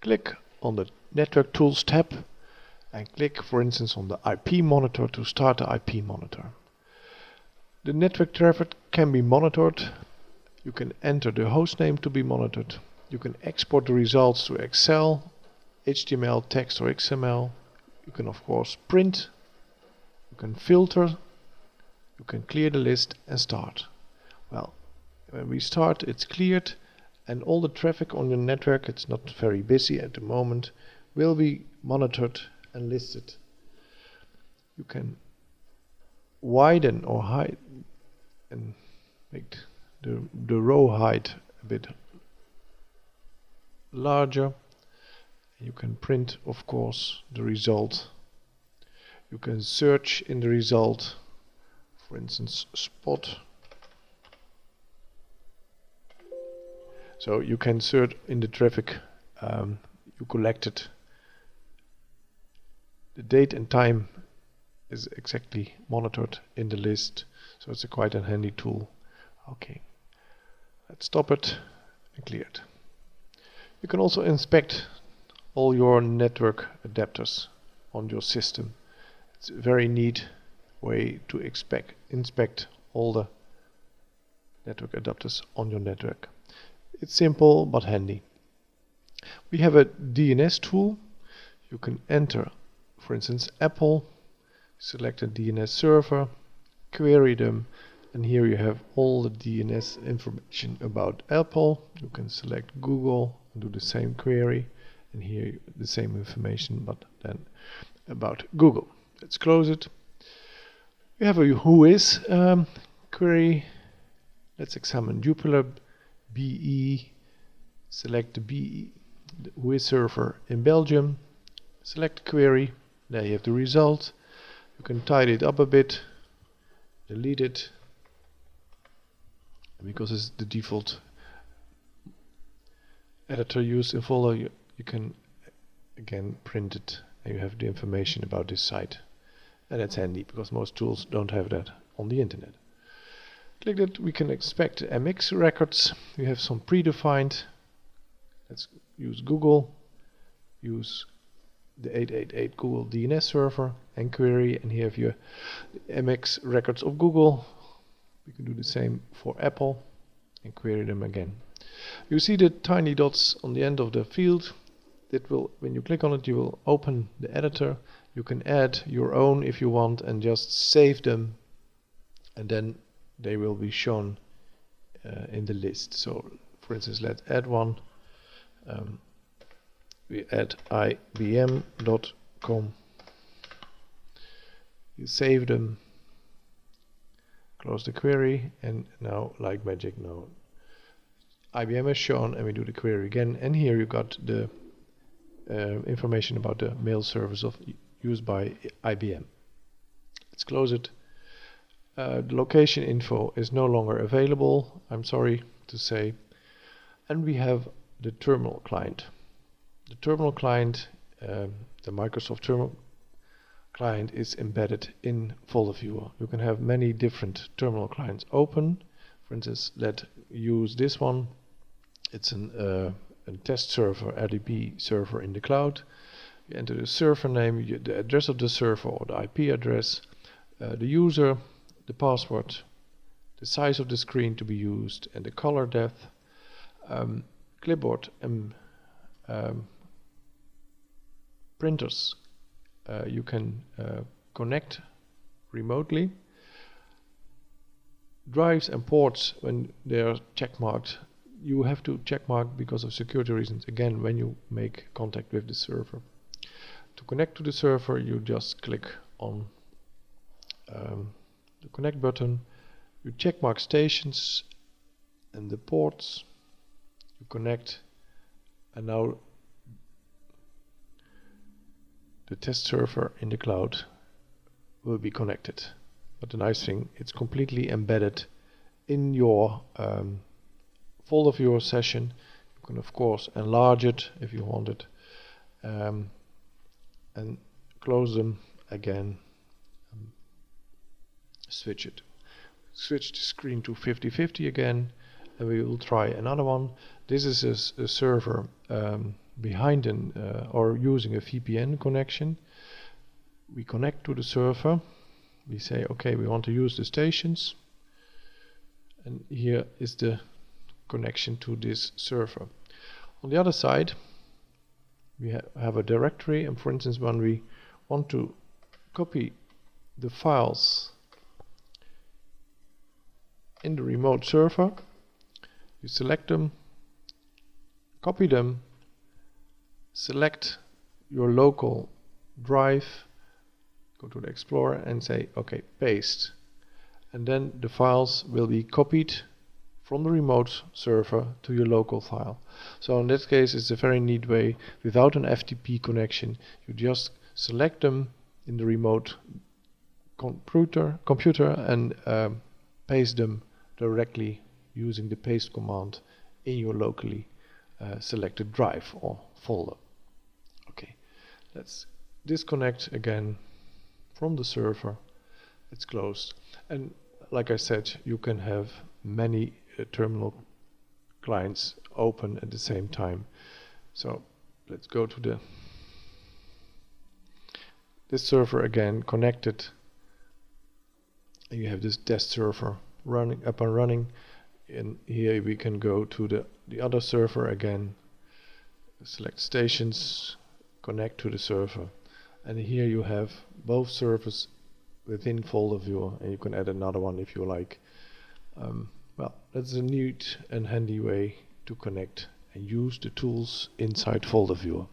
Click on the Network Tools tab and click, for instance, on the IP monitor to start the IP monitor. The network traffic can be monitored. You can enter the host name to be monitored. You can export the results to Excel, HTML, text or XML. You can of course print. You can filter. You can clear the list and start. Well, when we start, it's cleared and all the traffic on your network, it's not very busy at the moment, will be monitored and listed. You can widen or hide and make the row height a bit larger. You can print, of course, the result. You can search in the result, for instance, spot. So you can search in the traffic you collected. The date and time is exactly monitored in the list, so it's quite a handy tool. Okay, let's stop it and clear it. You can also inspect all your network adapters on your system. It's a very neat way to inspect all the network adapters on your network. It's simple but handy. We have a DNS tool. You can enter, for instance, Apple, select a DNS server, query them, and here you have all the DNS information about Apple. You can select Google and do the same query, and here the same information but then about Google. Let's close it. We have a whois query. Let's examine Jupiler BE. Select the BE whois server in Belgium. Select query. There you have the result. You can tidy it up a bit, delete it, because it's the default editor used in Folder. You can again print it and you have the information about this site, and that's handy because most tools don't have that on the internet. Click that. We can expect MX records. We have some predefined. Let's use Google, use the 888 Google DNS server and query, and here have your MX records of Google. We can do the same for Apple and query them again. You see the tiny dots on the end of the field. That will, when you click on it, you will open the editor. You can add your own if you want and just save them, and then they will be shown in the list. So for instance, let's add one. We add ibm.com. You save them, close the query, and now like magic now IBM is shown, and we do the query again, and here you got the information about the mail service used by IBM. Let's close it. The location info is no longer available, I'm sorry to say, and we have the terminal client. The terminal client, the Microsoft terminal client, is embedded in FolderViewer. You can have many different terminal clients open. For instance, let's use this one. It's a test server, RDP server in the cloud. You enter the server name, the address of the server or the IP address, the user, the password, the size of the screen to be used, and the color depth, clipboard and printers. You can connect remotely. Drives and ports, when they are checkmarked, you have to checkmark because of security reasons again when you make contact with the server. To connect to the server, you just click on the connect button. You checkmark stations and the ports. You connect, and now the test server in the cloud will be connected. But the nice thing, it's completely embedded in your FolderViewer session. You can of course enlarge it if you want it, and close them again. Switch it. Switch the screen to 50/50 again, and we will try another one. This is a server behind an or using a VPN connection. We connect to the server. We say, okay, we want to use the stations, and here is the connection to this server. On the other side, we have a directory, and for instance, when we want to copy the files in the remote server, you select them, copy them, select your local drive, go to the Explorer and say, okay, paste. And then the files will be copied from the remote server to your local file. So in this case, it's a very neat way. Without an FTP connection, you just select them in the remote computer and paste them directly using the paste command in your locally selected drive or folder. Okay, let's disconnect again from the server. It's closed, and like I said, you can have many terminal clients open at the same time. So let's go to this server again, connected, and you have this test server running up and running. And here we can go to the other server again, select stations, connect to the server, and here you have both servers within FolderViewer, and you can add another one if you like. Well, that's a neat and handy way to connect and use the tools inside FolderViewer.